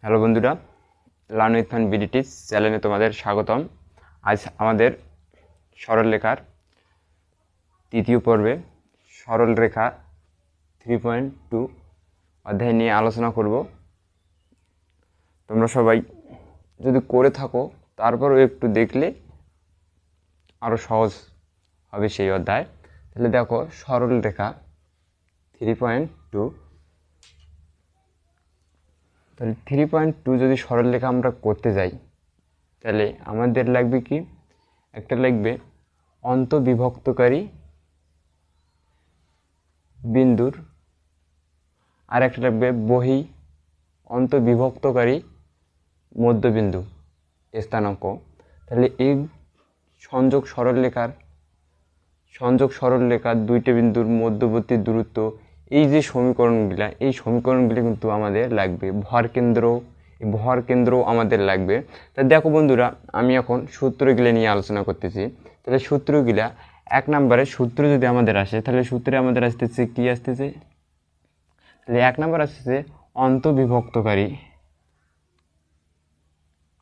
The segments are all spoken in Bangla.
হ্যালো বন্ধুরা, লার্ন উইথ ফান বিডিটিস চ্যানেলে তোমাদের স্বাগতম। আজ আমাদের সরলরেখার তৃতীয় পর্বে সরলরেখা 3.2 অধ্যায় নিয়ে আলোচনা করব। তোমরা সবাই যদি করে থাকো তারপরও একটু দেখলে আরও সহজ হবে সেই অধ্যায়। তাহলে দেখো, সরলরেখা 3.2, তাহলে 3.2 যদি সরলরেখা আমরা করতে যাই তাহলে আমাদের লাগবে কি, একটা লাগবে অন্তঃবিভক্তকারী বিন্দুর, আর একটা লাগবে বহি অন্তঃবিভক্তকারী মধ্যবিন্দু স্থানাঙ্ক। তাহলে এই সংযোগ সরলরেখার দুইটা বিন্দুর মধ্যবর্তী দূরত্ব, এই যে সমীকরণগুলো, এই সমীকরণগুলো কিন্তু আমাদের লাগবে। ভর কেন্দ্র আমাদের লাগবে। তা দেখো বন্ধুরা, আমি এখন সূত্রগুলো নিয়ে আলোচনা করতেছি। তাহলে সূত্রগুলা, এক নম্বরে সূত্র যদি আমাদের আসে তাহলে সূত্রে আমাদের আসতেছে কি আসতেছে, তাহলে এক নম্বর আসতেছে অন্তঃবিভক্তকারী।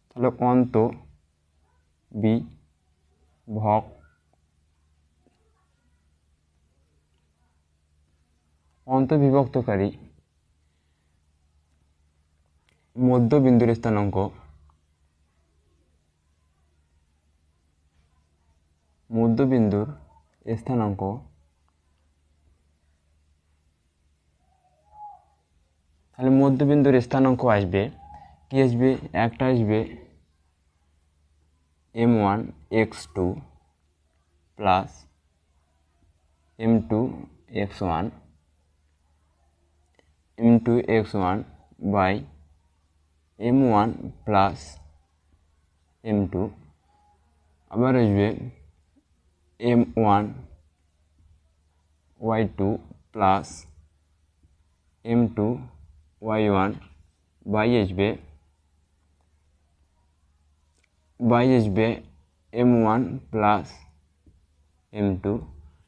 তাহলে অন্তঃবিভক্তকারী মধ্যবিন্দুর স্থানাঙ্ক, তাহলে মধ্যবিন্দুর স্থানাঙ্ক আসবে কি, আসবে একটা আসবে m1 x2 plus m2 x1 by m1 plus m2, আবার আসবে m1 y2 plus m2 y1 by আসবে m1 প্লাস m2।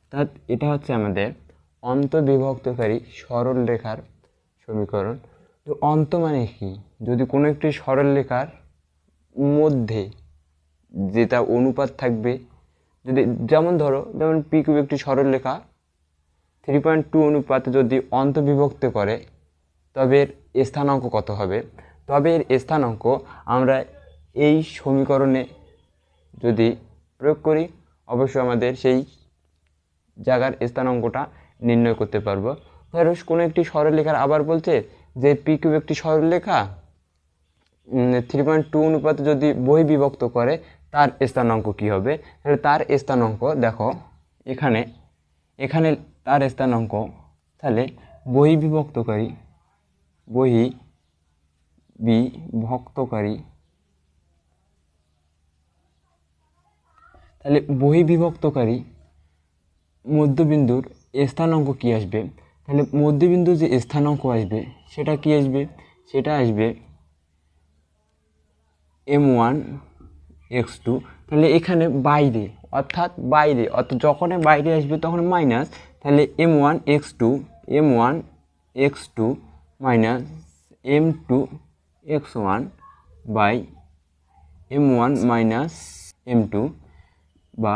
অর্থাৎ এটা হচ্ছে আমাদের অন্তঃবিভক্তকারী সরলরেখার সমীকরণ। তো অন্ত মানে কি, যদি কোনো একটি সরলরেখার মধ্যে যেটা অনুপাত থাকবে, যদি যেমন ধরো, যেমন পি কিউ একটি সরলরেখা 3.2 অনুপাতে যদি অন্তঃবিভক্ত করে তবে এর স্থানাঙ্ক কত হবে। তবে এর স্থানাঙ্ক আমরা এই সমীকরণে যদি প্রয়োগ করি অবশ্যই আমাদের সেই জায়গার স্থানাঙ্কটা নির্ণয় করতে পারবো। ধরো কোনো একটি সরলরেখার আবার বলছে যে পি কিউ একটি সরলরেখা 3.2 অনুপাতে যদি বহির্বিভক্ত করে তার স্থানাঙ্ক কি হবে। তাহলে তার স্থানাঙ্ক দেখো, এখানে তার স্থানাঙ্ক, তাহলে বহির্বিভক্তকারী তাহলে বহির্বিভক্তকারী মধ্যবিন্দুর স্থানাঙ্ক কি আসবে, তাহলে মধ্যবিন্দুর যে স্থানাঙ্ক আসবে সেটা কি আসবে, সেটা আসবে m1 x2। তাহলে এখানে বাইরে, অর্থাৎ যখনই বাইরে আসবে তখন মাইনাস, তাহলে m1 x2 minus m2 x1 by m1 minus m2 বা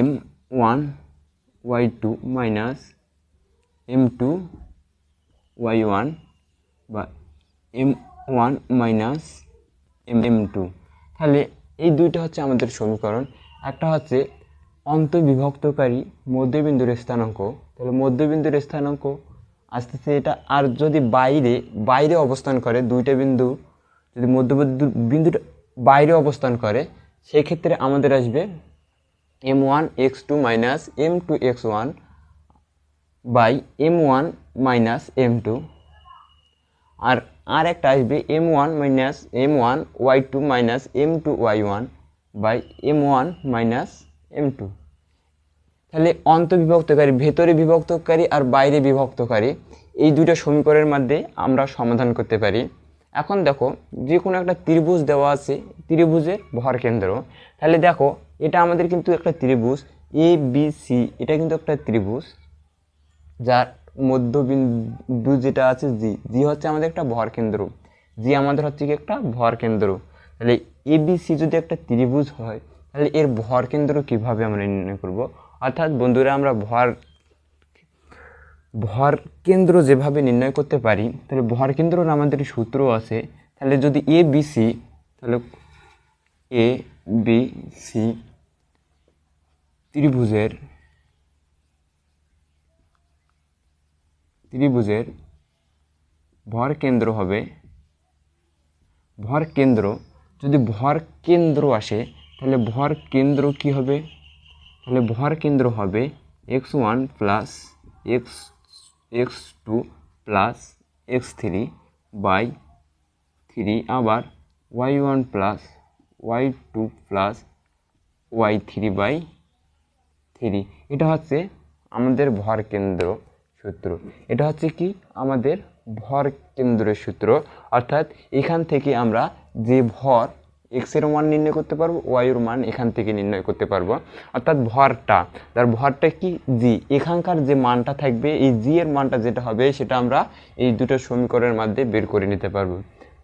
m1 y2 minus m2 y1 বা m1 মাইনাস m2। তাহলে এই দুইটা হচ্ছে আমাদের সমীকরণ। একটা হচ্ছে অন্তঃবিভক্তকারী মধ্যবিন্দুর স্থানাঙ্ক, তাহলে মধ্যবিন্দুর স্থানাঙ্ক আসতেছে এটা। আর যদি বাইরে অবস্থান করে, দুইটা বিন্দু যদি বিন্দুটা বাইরে অবস্থান করে সেই ক্ষেত্রে আমাদের আসবে m1 x2 minus m2 x1 by m1 minus m2, আর একটা আসবে m1 y2 minus m2 y1 by m1 minus m2। তাহলে অন্তঃবিভক্তকারী, ভেতরে বিভক্তকারী আর বাইরে বিভক্তকারী, এই দুইটা সমীকরণের মধ্যে আমরা সমাধান করতে পারি। এখন দেখো, যে কোনো একটা ত্রিভুজ দেওয়া আছে, ত্রিভুজের ভর কেন্দ্র। তাহলে দেখো, এটা আমাদের কিন্তু একটা ত্রিভুজ ABC, এটা কিন্তু একটা ত্রিভুজ যার মধ্যবিন্দু যেটা আছে জি হচ্ছে আমাদের একটা ভর কেন্দ্র। জি আমাদের হচ্ছে কি একটা ভর কেন্দ্র। তাহলে এবিসি যদি একটা ত্রিভুজ হয় তাহলে এর ভর কেন্দ্র কিভাবে আমরা নির্ণয় করব? অর্থাৎ বন্ধুরা আমরা ভর কেন্দ্র যেভাবে নির্ণয় করতে পারি, তাহলে ভর কেন্দ্রের আমাদের সূত্র আছে। তাহলে যদি এ বি সি, তাহলে এ বি সি ত্রিভুজের ভর কেন্দ্র হবে, ভর কেন্দ্র যদি ভর কেন্দ্র আসে তাহলে ভর কেন্দ্র কি হবে? তাহলে ভর কেন্দ্র হবে x1 plus x2 plus x3 by 3, আবার y1 plus y2 plus y3 by 3। এটা হচ্ছে আমাদের ভর কেন্দ্র সূত্র। এটা হচ্ছে কি আমাদের ভর কেন্দ্রের সূত্র। অর্থাৎ এখান থেকে আমরা যে ভর x এর মান নির্ণয় করতে পারবো, y এর মান এখান থেকে নির্ণয় করতে পারবো। অর্থাৎ তার ভরটা কি জি, এখানকার যে মানটা থাকবে এই জি এর মানটা যেটা হবে সেটা আমরা এই দুটো সমীকরণের মাধ্যমে বের করে নিতে পারবো।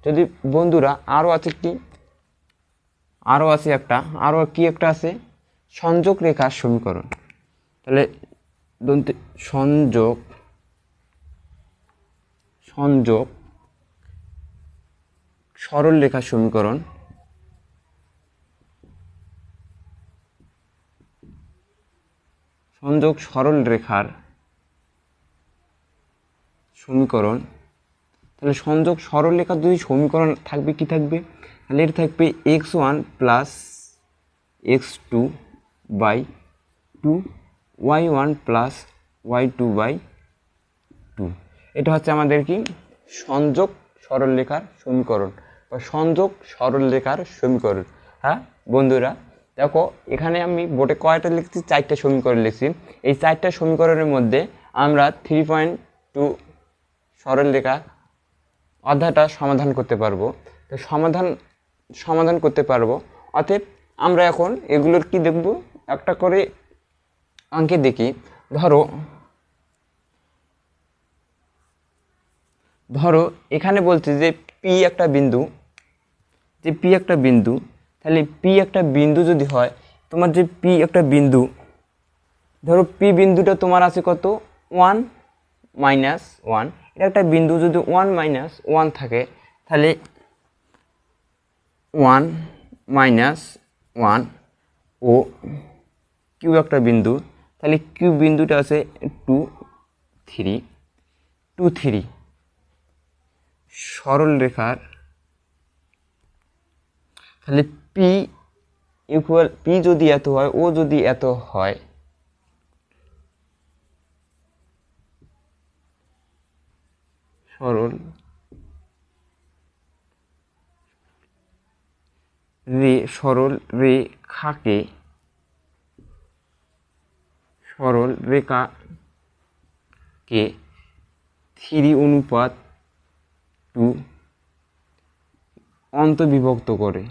যদি বন্ধুরা আরও আছে একটা আছে সংযোগ রেখার সমীকরণ। তাহলে সংযোগ সরল রেখার সমীকরণ। সংযোগ সরল রেখার সমীকরণ। তাহলে সংযোগ সরল রেখার যদি সমীকরণ থাকবে কি থাকবে? তাহলে এটা থাকবে x1 plus x2 by 2, y1 plus y2 by 2। এটা হচ্ছে আমাদের কি সংযোগ সরল রেখার সমীকরণ বা সংযোগ সরল রেখার সমীকরণ। হ্যাঁ বন্ধুরা দেখো, এখানে আমি বোর্ডে কয়টা লিখছি? 4টা সমীকরণ লিখছি। এই 4টা সমীকরণের মধ্যে আমরা 3.2 সরল রেখা অধ্যায়টা সমাধান করতে পারবো। তো সমাধান করতে পারবো। অতএব আমরা এখন এগুলোর কি দেখব, একটা করে অঙ্কে দেখি। ধরো এখানে বলছে যে পি একটা বিন্দু, তাহলে পি একটা বিন্দু যদি হয়, তোমার যে পি একটা বিন্দু, ধরো পি বিন্দুটা তোমার আছে কত? 1 মাইনাস 1। এটা একটা বিন্দু যদি 1 মাইনাস 1 থাকে, তাহলে 1 মাইনাস 1 ও কিউ একটা বিন্দু, তাহলে কিউ বিন্দুটা আছে 2 3 সরল রেখার। তাহলে পি ইকুয়াল, পি যদি এত হয়, ও যদি এত হয়, সরল রেখাকে 3:2 অন্তবিভক্ত করে।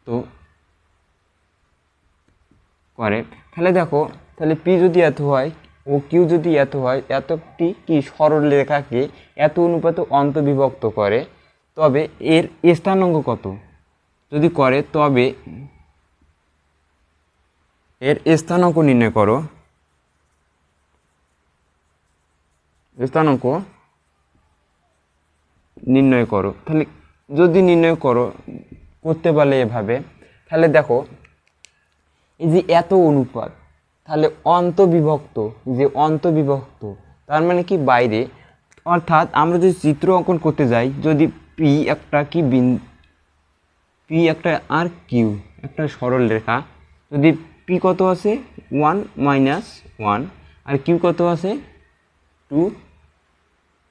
তো করে, তাহলে দেখো, তাহলে পি যদি এত হয় ও কিউ যদি এত হয়, এতটি কি সরল রেখাকে এত অনুপাতে অন্তবিভক্ত করে, তবে এর স্থানাঙ্ক কত যদি করে, তবে এর স্থানাঙ্ক নির্ণয় করো। তাহলে যদি নির্ণয় করতে পারলে এভাবে, তাহলে দেখো এই যে এত অনুপাত, তাহলে অন্তবিভক্ত, তার মানে কি বাইরে। অর্থাৎ আমরা যদি চিত্র অঙ্কন করতে যাই, যদি পি একটা আর কিউ একটা সরল রেখা, যদি পি কত আছে 1 মাইনাস 1 আর কিউ কত আছে 2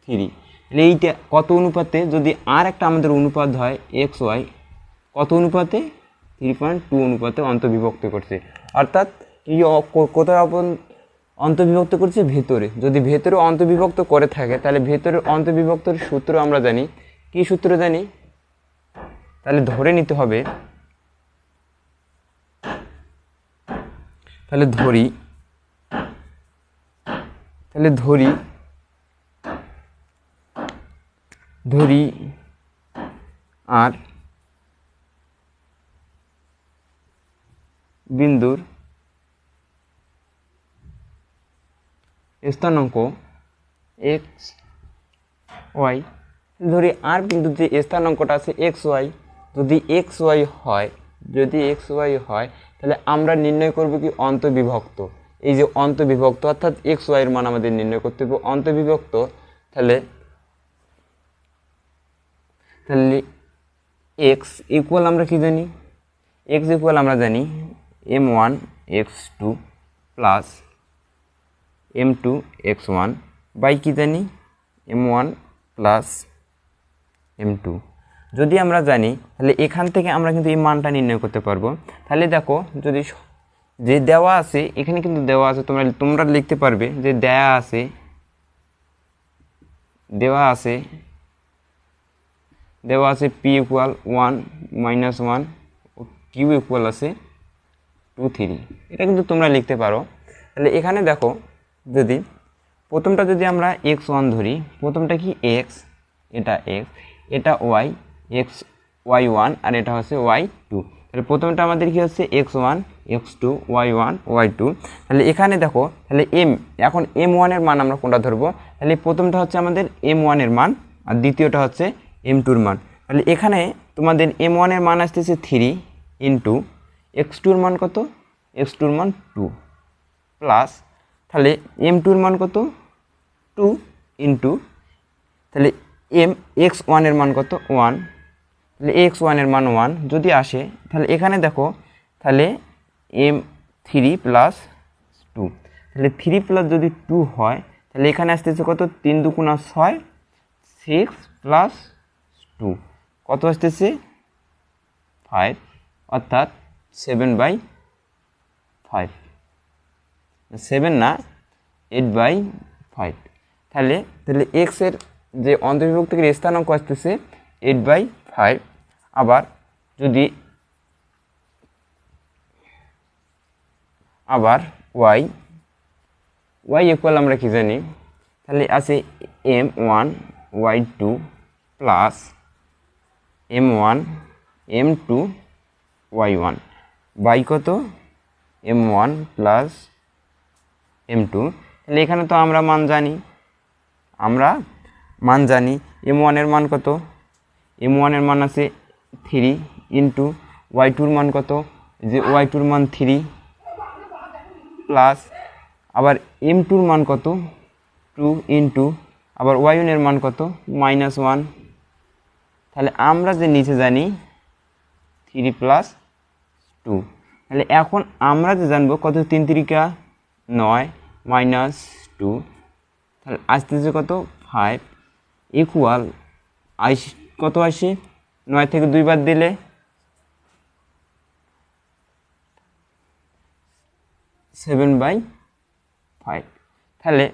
3, তাহলে এইটা কত অনুপাতে, যদি আর একটা আমাদের অনুপাত হয় এক্স ওয়াই, কত অনুপাতে? 3.2 অনুপাতে অন্তর্বিভক্ত করছে। অর্থাৎ কি কোথায় অন্তর্বিভক্ত করছে? ভেতরে। যদি ভেতরে অন্তর্বিভক্ত করে থাকে, তাহলে ভেতরের অন্তর্বিভক্তর সূত্র আমরা জানি। কি সূত্র জানি? তাহলে ধরে নিতে হবে, তাহলে ধরি তাহলে ধরি আর বিন্দুর স্থানাঙ্ক এক্স ওয়াই, ধরি আর বিন্দুর যে স্থানাঙ্কটা আছে এক্স ওয়াই, যদি এক্স ওয়াই হয় তাহলে আমরা নির্ণয় করব কি অন্তবিভক্ত। এই যে অন্তবিভক্ত অর্থাৎ এক্স ওয়াই এর মান আমাদের নির্ণয় করতে হবে অন্তবিভক্ত। তাহলে এক্স ইকুয়াল আমরা কি জানি, এক্স ইকুয়াল আমরা জানি m1 x2 plus m2 x1 by কি জানি m1 প্লাস m2। যদি আমরা জানি তাহলে এখান থেকে আমরা কিন্তু এই মানটা নির্ণয় করতে পারবো। তাহলে দেখো যদি যে দেওয়া আছে এখানে কিন্তু দেওয়া আছে, তোমরা লিখতে পারবে যে দেওয়া আছে p ইকুয়াল 1 মাইনাস 1 ও q ইকুয়াল আছে 2 3, এটা কিন্তু তোমরা লিখতে পারো। তাহলে এখানে দেখো যদি প্রথমটা যদি আমরা x1 ধরি, প্রথমটা কি x, এটা y, y1 আর এটা হচ্ছে y2। তাহলে প্রথমটা আমাদের কি হচ্ছে x1 x2 y1 y2। তাহলে এখানে দেখো তাহলে এখন m1 এর মান আমরা কোনটা ধরবো, তাহলে প্রথমটা হচ্ছে আমাদের m1 এর মান আর দ্বিতীয়টা হচ্ছে m2 এর মান। তাহলে এখানে তোমাদের m1 এর মান আসতেছে 3 ইন্টু x2 এর মান কত, x2 এর মান 2 প্লাস তাহলে m2 এর মান কত 2 ইন্টু তাহলে x1 এর মান কত 1, তাহলে x1 এর মান 1 যদি আসে তাহলে এখানে দেখো তাহলে m3 প্লাস 2, তাহলে 3 প্লাস যদি 2 হয় তাহলে এখানে আসতেছে কত 3 2 6 6 প্লাস 2 কত আসতেছে 5, অর্থাৎ 7/5, 7 না 8/5। তাহলে x এর যে অন্তর্বিভক্তের স্থানাঙ্ক আসতেছে 8/5। আবার y ইকুয়াল আমরা কি জানি, তাহলে আছে m1 y2 plus m1 m2 y1 by কত m1 প্লাস m2। তাহলে এখানে তো আমরা মান জানি m1 এর মান কত, m1 এর মান আছে 3 ইন্টু y2 এর মান কত, যে y2 এর মান 3 প্লাস আবার m2 এর মান কত 2 ইন্টু আবার y1 এর মান কত -1। তাহলে আমরা যে নিচে জানি 3 প্লাস 2। তাহলে এখন আমরা যে জানবো কত 3 3 9 মাইনাস 2, তাহলে আসতেছে কত 5 ইকুয়াল কত আসে 9 থেকে 2 বাদ দিলে 7/5। তাহলে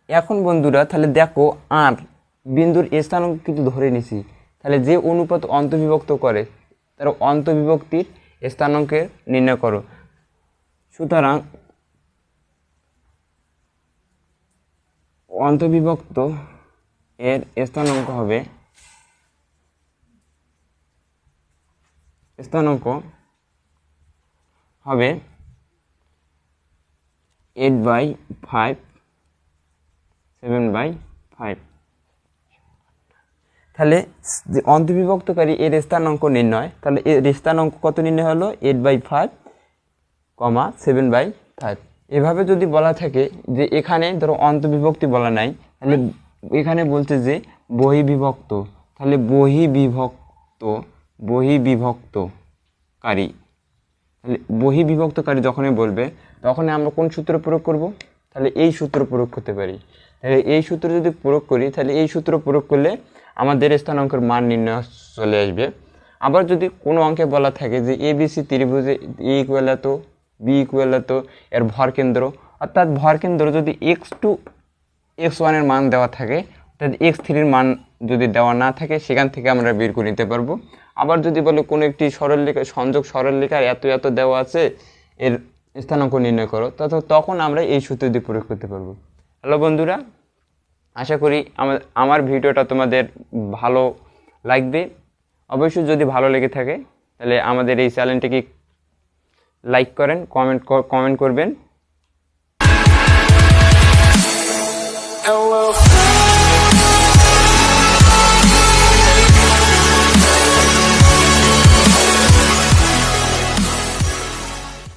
এখন বন্ধুরা তাহলে দেখো আর বিন্দুর স্থানাঙ্ক কিন্তু ধরে নিছি, তাহলে যে অনুপাত অন্তর্বিভক্ত করে তার অন্তর্বিভক্তির স্থানাঙ্কের নির্ণয় করো। সুতরাং অন্তর্বিভক্ত এর স্থানাঙ্ক হবে 8/5 7/5। তাহলে যে অন্তর্বিভক্তকারী এর স্থানাঙ্ক নির্ণয়, তাহলে এর স্থানাঙ্ক কত নির্ণয় হলো 8/5, 7/5। এভাবে যদি বলা থাকে যে এখানে ধরো অন্তর্বিভক্তি বলা নাই, তাহলে এখানে বলছে যে বহির্বিভক্ত, তাহলে বহির্বিভক্তকারী, তাহলে বহির্বিভক্তকারী যখনই বলবে তখনই আমরা কোন সূত্র প্রয়োগ করব, তাহলে এই সূত্র প্রয়োগ করতে পারি। তাহলে এই সূত্র যদি প্রয়োগ করি তাহলে এই সূত্র প্রয়োগ করলে আমাদের স্থানাঙ্কের মান নির্ণয় চলে আসবে। আবার যদি কোনো অঙ্কে বলা থাকে যে ABC ত্রিভুজে এ ইকুয়াল এত বি ইকুয়াল এত এর ভরকেন্দ্র, অর্থাৎ ভরকেন্দ্র যদি x2 x1 এর মান দেওয়া থাকে, অর্থাৎ x3 এর মান যদি দেওয়া না থাকে সেখান থেকে আমরা বের করে নিতে পারবো। আবার যদি বলে কোনো একটি সরলরেখা সংযোগ সরলরেখার এত এত দেওয়া আছে, এর স্থানাঙ্ক নির্ণয় করো, তখন আমরা এই সূত্র দিয়ে প্রয়োগ করতে পারবো। হ্যালো বন্ধুরা, আশা করি আমার ভিডিওটা তোমাদের ভালো লাগবে। অবশ্যই যদি ভালো লেগে থাকে তাহলে আমাদের এই চ্যানেলটিকে লাইক করেন, কমেন্ট করবেন।